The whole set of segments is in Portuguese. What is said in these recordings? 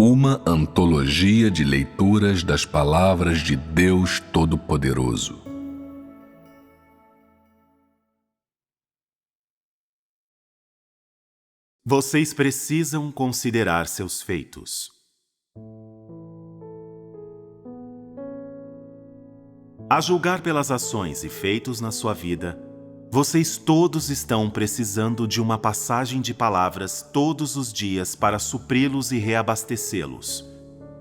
Uma antologia de leituras das palavras de Deus Todo-Poderoso. Vocês precisam considerar seus feitos. A julgar pelas ações e feitos na sua vida, vocês todos estão precisando de uma passagem de palavras todos os dias para supri-los e reabastecê-los,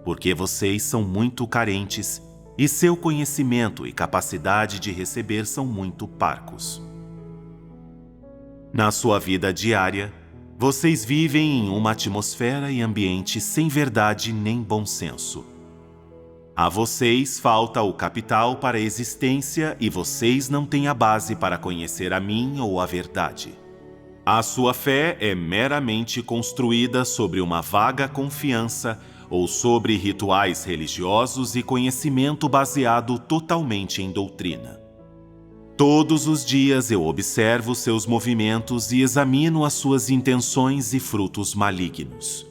porque vocês são muito carentes e seu conhecimento e capacidade de receber são muito parcos. Na sua vida diária, vocês vivem em uma atmosfera e ambiente sem verdade nem bom senso. A vocês falta o capital para a existência e vocês não têm a base para conhecer a mim ou a verdade. A sua fé é meramente construída sobre uma vaga confiança ou sobre rituais religiosos e conhecimento baseado totalmente em doutrina. Todos os dias eu observo seus movimentos e examino as suas intenções e frutos malignos.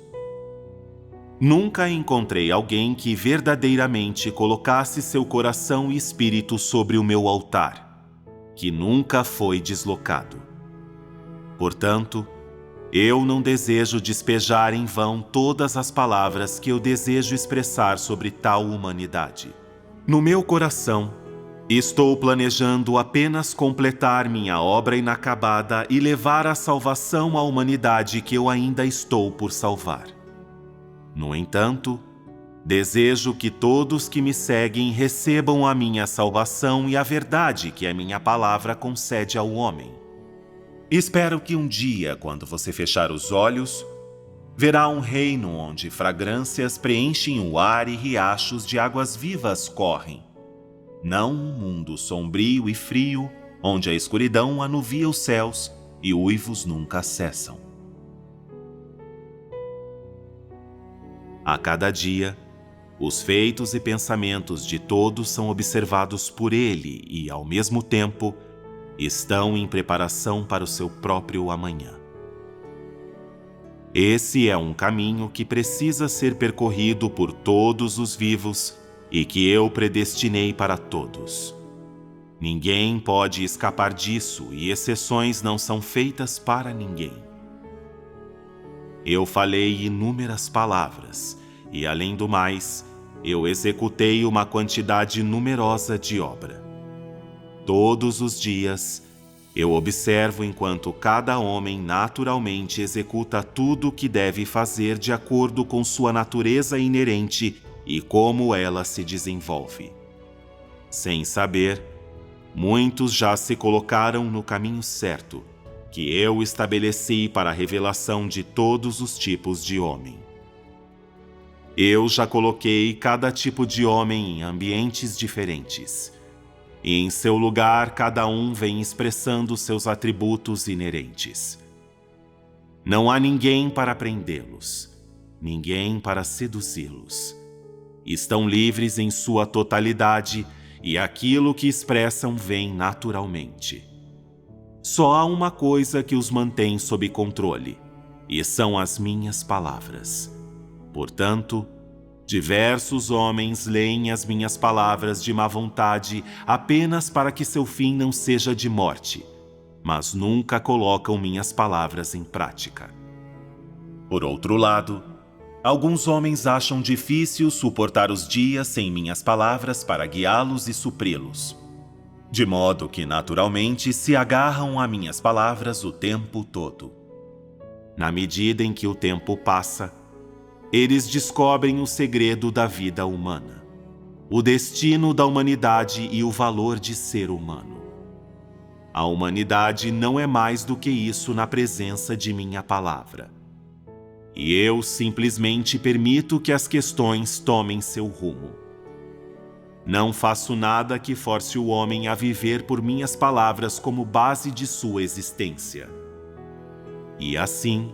Nunca encontrei alguém que verdadeiramente colocasse seu coração e espírito sobre o meu altar, que nunca foi deslocado. Portanto, eu não desejo despejar em vão todas as palavras que eu desejo expressar sobre tal humanidade. No meu coração, estou planejando apenas completar minha obra inacabada e levar a salvação à humanidade que eu ainda estou por salvar. No entanto, desejo que todos que me seguem recebam a minha salvação e a verdade que a minha palavra concede ao homem. Espero que um dia, quando você fechar os olhos, verá um reino onde fragrâncias preenchem o ar e riachos de águas vivas correm. Não um mundo sombrio e frio, onde a escuridão anuvia os céus e uivos nunca cessam. A cada dia, os feitos e pensamentos de todos são observados por ele e, ao mesmo tempo, estão em preparação para o seu próprio amanhã. Esse é um caminho que precisa ser percorrido por todos os vivos e que eu predestinei para todos. Ninguém pode escapar disso e exceções não são feitas para ninguém. Eu falei inúmeras palavras e, além do mais, eu executei uma quantidade numerosa de obra. Todos os dias, eu observo enquanto cada homem naturalmente executa tudo o que deve fazer de acordo com sua natureza inerente e como ela se desenvolve. Sem saber, muitos já se colocaram no caminho certo, que eu estabeleci para a revelação de todos os tipos de homem. Eu já coloquei cada tipo de homem em ambientes diferentes, e em seu lugar cada um vem expressando seus atributos inerentes. Não há ninguém para prendê-los, ninguém para seduzi-los. Estão livres em sua totalidade e aquilo que expressam vem naturalmente. Só há uma coisa que os mantém sob controle, e são as minhas palavras. Portanto, diversos homens leem as minhas palavras de má vontade apenas para que seu fim não seja de morte, mas nunca colocam minhas palavras em prática. Por outro lado, alguns homens acham difícil suportar os dias sem minhas palavras para guiá-los e supri-los, de modo que naturalmente se agarram a minhas palavras o tempo todo. Na medida em que o tempo passa, eles descobrem o segredo da vida humana, o destino da humanidade e o valor de ser humano. A humanidade não é mais do que isso na presença de minha palavra. E eu simplesmente permito que as questões tomem seu rumo. Não faço nada que force o homem a viver por minhas palavras como base de sua existência. E assim,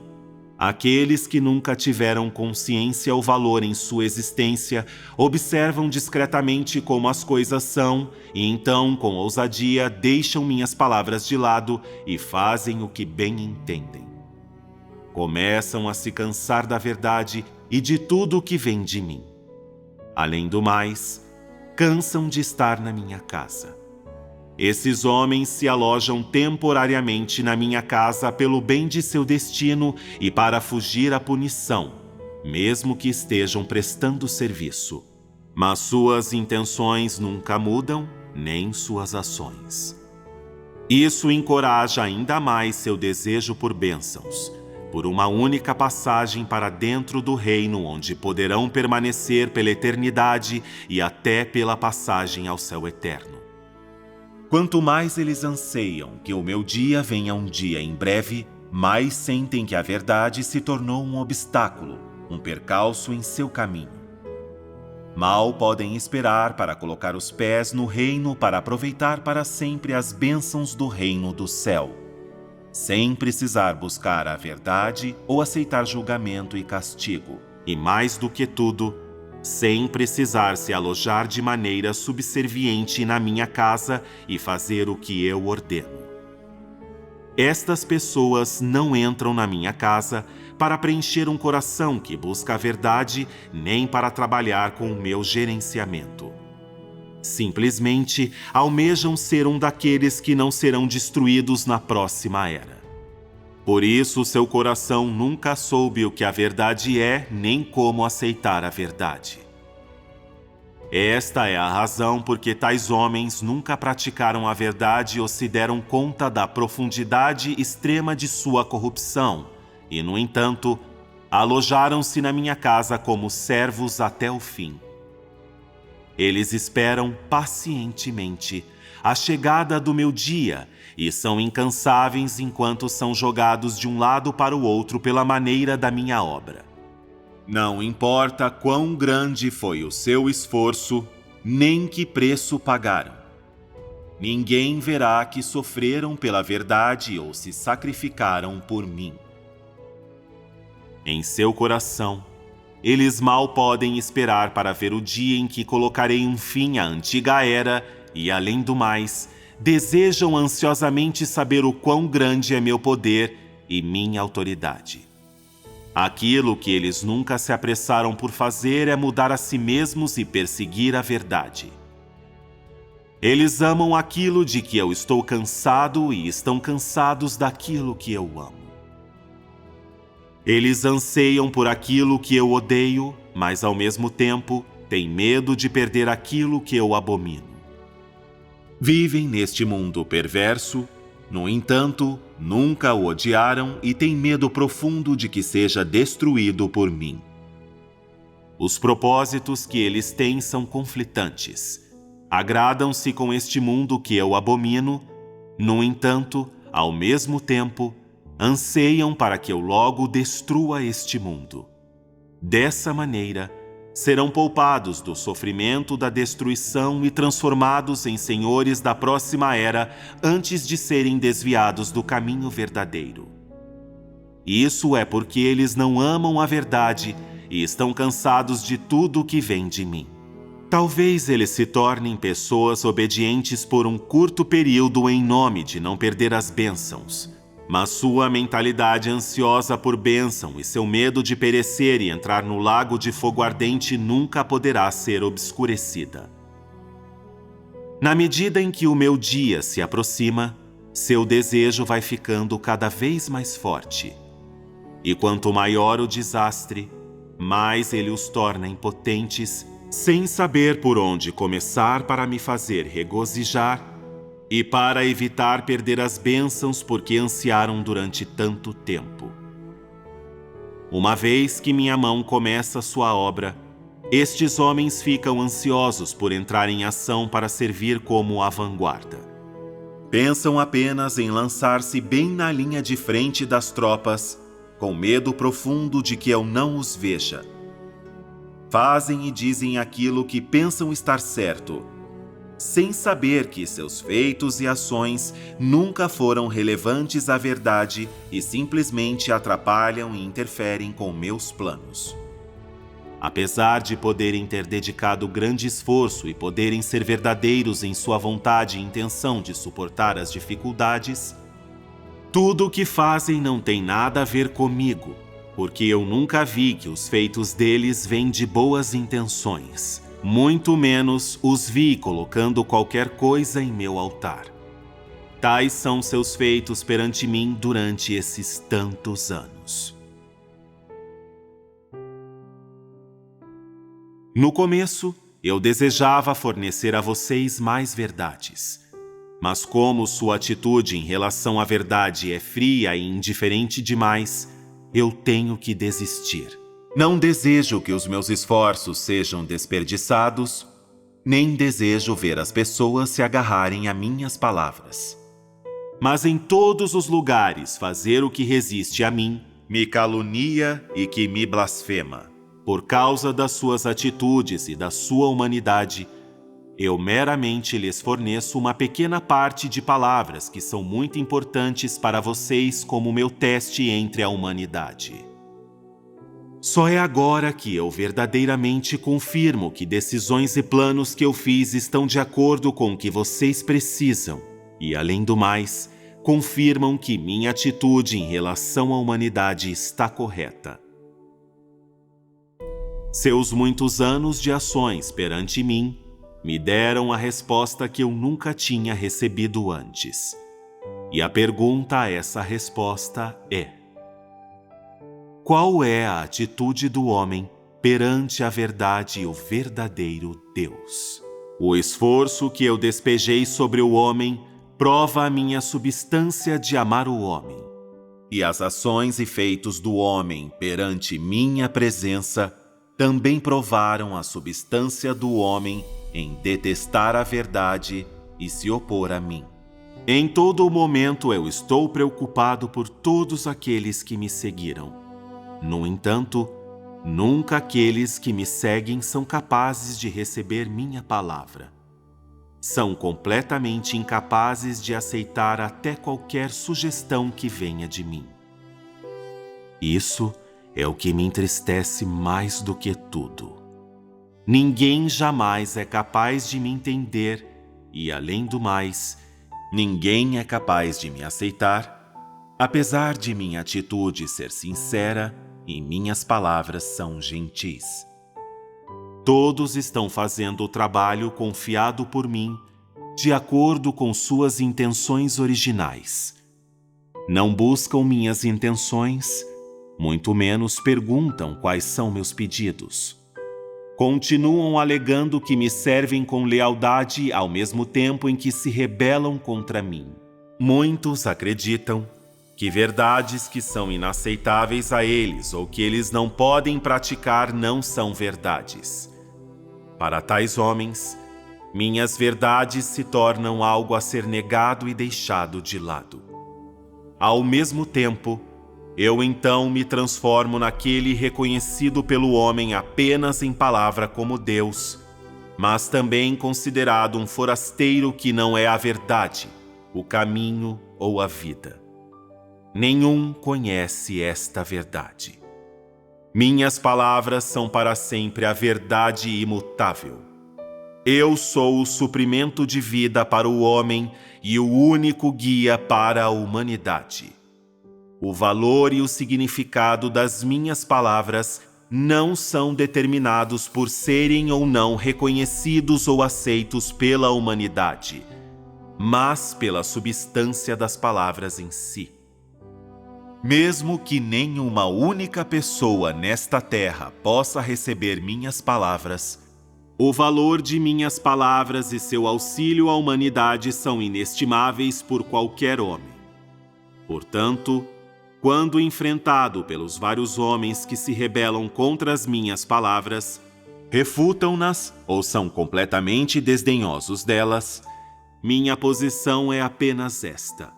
aqueles que nunca tiveram consciência ou valor em sua existência observam discretamente como as coisas são e então, com ousadia, deixam minhas palavras de lado e fazem o que bem entendem. começam a se cansar da verdade e de tudo o que vem de mim. Além do mais, cansam de estar na minha casa. Esses homens se alojam temporariamente na minha casa pelo bem de seu destino e para fugir à punição, mesmo que estejam prestando serviço. Mas suas intenções nunca mudam, nem suas ações. Isso encoraja ainda mais seu desejo por bênçãos, por uma única passagem para dentro do reino onde poderão permanecer pela eternidade e até pela passagem ao céu eterno. Quanto mais eles anseiam que o meu dia venha um dia em breve, mais sentem que a verdade se tornou um obstáculo, um percalço em seu caminho. Mal podem esperar para colocar os pés no reino para aproveitar para sempre as bênçãos do reino do céu, sem precisar buscar a verdade ou aceitar julgamento e castigo, e mais do que tudo, sem precisar se alojar de maneira subserviente na minha casa e fazer o que eu ordeno. Estas pessoas não entram na minha casa para preencher um coração que busca a verdade, nem para trabalhar com o meu gerenciamento. Simplesmente almejam ser um daqueles que não serão destruídos na próxima era. Por isso, seu coração nunca soube o que a verdade é, nem como aceitar a verdade. Esta é a razão por que tais homens nunca praticaram a verdade ou se deram conta da profundidade extrema de sua corrupção, e, no entanto, alojaram-se na minha casa como servos até o fim. Eles esperam pacientemente a chegada do meu dia e são incansáveis enquanto são jogados de um lado para o outro pela maneira da minha obra. Não importa quão grande foi o seu esforço, nem que preço pagaram. Ninguém verá que sofreram pela verdade ou se sacrificaram por mim. Em seu coração, eles mal podem esperar para ver o dia em que colocarei um fim à antiga era e, além do mais, desejam ansiosamente saber o quão grande é meu poder e minha autoridade. Aquilo que eles nunca se apressaram por fazer é mudar a si mesmos e perseguir a verdade. Eles amam aquilo de que eu estou cansado e estão cansados daquilo que eu amo. Eles anseiam por aquilo que eu odeio, mas ao mesmo tempo têm medo de perder aquilo que eu abomino. Vivem neste mundo perverso, no entanto, nunca o odiaram e têm medo profundo de que seja destruído por mim. Os propósitos que eles têm são conflitantes. Agradam-se com este mundo que eu abomino, no entanto, ao mesmo tempo, anseiam para que eu logo destrua este mundo. Dessa maneira, serão poupados do sofrimento da destruição e transformados em senhores da próxima era antes de serem desviados do caminho verdadeiro. Isso é porque eles não amam a verdade e estão cansados de tudo o que vem de mim. Talvez eles se tornem pessoas obedientes por um curto período em nome de não perder as bênçãos, mas sua mentalidade ansiosa por bênção e seu medo de perecer e entrar no lago de fogo ardente nunca poderá ser obscurecida. Na medida em que o meu dia se aproxima, seu desejo vai ficando cada vez mais forte. E quanto maior o desastre, mais ele os torna impotentes, sem saber por onde começar para me fazer regozijar e para evitar perder as bênçãos porque ansiaram durante tanto tempo. Uma vez que minha mão começa sua obra, estes homens ficam ansiosos por entrar em ação para servir como a vanguarda. Pensam apenas em lançar-se bem na linha de frente das tropas, com medo profundo de que eu não os veja. Fazem e dizem aquilo que pensam estar certo, sem saber que seus feitos e ações nunca foram relevantes à verdade e simplesmente atrapalham e interferem com meus planos. Apesar de poderem ter dedicado grande esforço e poderem ser verdadeiros em sua vontade e intenção de suportar as dificuldades, Tudo o que fazem não tem nada a ver comigo, porque eu nunca vi que os feitos deles vêm de boas intenções. Muito menos os vi colocando qualquer coisa em meu altar. Tais são seus feitos perante mim durante esses tantos anos. No começo, eu desejava fornecer a vocês mais verdades. Mas como sua atitude em relação à verdade é fria e indiferente demais, eu tenho que desistir. Não desejo que os meus esforços sejam desperdiçados, nem desejo ver as pessoas se agarrarem a minhas palavras. Mas em todos os lugares fazer o que resiste a mim, me calunia e que me blasfema. Por causa das suas atitudes e da sua humanidade, eu meramente lhes forneço uma pequena parte de palavras que são muito importantes para vocês como meu teste entre a humanidade. Só é agora que eu verdadeiramente confirmo que decisões e planos que eu fiz estão de acordo com o que vocês precisam e, além do mais, confirmam que minha atitude em relação à humanidade está correta. Seus muitos anos de ações perante mim me deram a resposta que eu nunca tinha recebido antes. E a pergunta a essa resposta é: qual é a atitude do homem perante a verdade e o verdadeiro Deus? O esforço que eu despejei sobre o homem prova a minha substância de amar o homem. E as ações e feitos do homem perante minha presença também provaram a substância do homem em detestar a verdade e se opor a mim. Em todo o momento eu estou preocupado por todos aqueles que me seguiram. No entanto, nunca aqueles que me seguem são capazes de receber minha palavra. São completamente incapazes de aceitar até qualquer sugestão que venha de mim. Isso é o que me entristece mais do que tudo. Ninguém jamais é capaz de me entender e, além do mais, ninguém é capaz de me aceitar, apesar de minha atitude ser sincera e minhas palavras são gentis. Todos estão fazendo o trabalho confiado por mim de acordo com suas intenções originais. Não buscam minhas intenções, muito menos perguntam quais são meus pedidos. Continuam alegando que me servem com lealdade ao mesmo tempo em que se rebelam contra mim. Muitos acreditam que verdades que são inaceitáveis a eles ou que eles não podem praticar não são verdades. Para tais homens, minhas verdades se tornam algo a ser negado e deixado de lado. Ao mesmo tempo, eu então me transformo naquele reconhecido pelo homem apenas em palavra como Deus, mas também considerado um forasteiro que não é a verdade, o caminho ou a vida. Nenhum conhece esta verdade. Minhas palavras são para sempre a verdade imutável. Eu sou o suprimento de vida para o homem e o único guia para a humanidade. O valor e o significado das minhas palavras não são determinados por serem ou não reconhecidos ou aceitos pela humanidade, mas pela substância das palavras em si. Mesmo que nenhuma única pessoa nesta terra possa receber minhas palavras, o valor de minhas palavras e seu auxílio à humanidade são inestimáveis por qualquer homem. Portanto, quando enfrentado pelos vários homens que se rebelam contra as minhas palavras, refutam-nas ou são completamente desdenhosos delas, minha posição é apenas esta: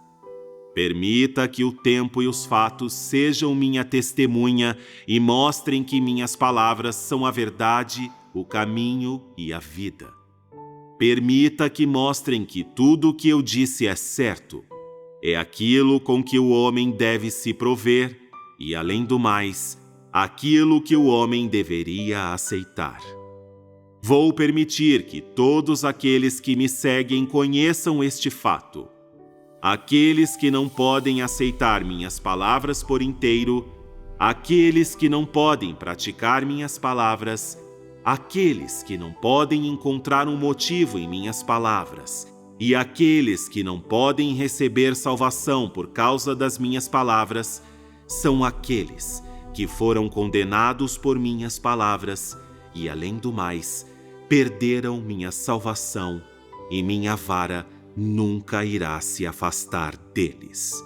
permita que o tempo e os fatos sejam minha testemunha e mostrem que minhas palavras são a verdade, o caminho e a vida. Permita que mostrem que tudo o que eu disse é certo, é aquilo com que o homem deve se prover e, além do mais, aquilo que o homem deveria aceitar. Vou permitir que todos aqueles que me seguem conheçam este fato. Aqueles que não podem aceitar minhas palavras por inteiro, aqueles que não podem praticar minhas palavras, aqueles que não podem encontrar um motivo em minhas palavras, e aqueles que não podem receber salvação por causa das minhas palavras, são aqueles que foram condenados por minhas palavras e, além do mais, perderam minha salvação, e minha vara nunca irá se afastar deles.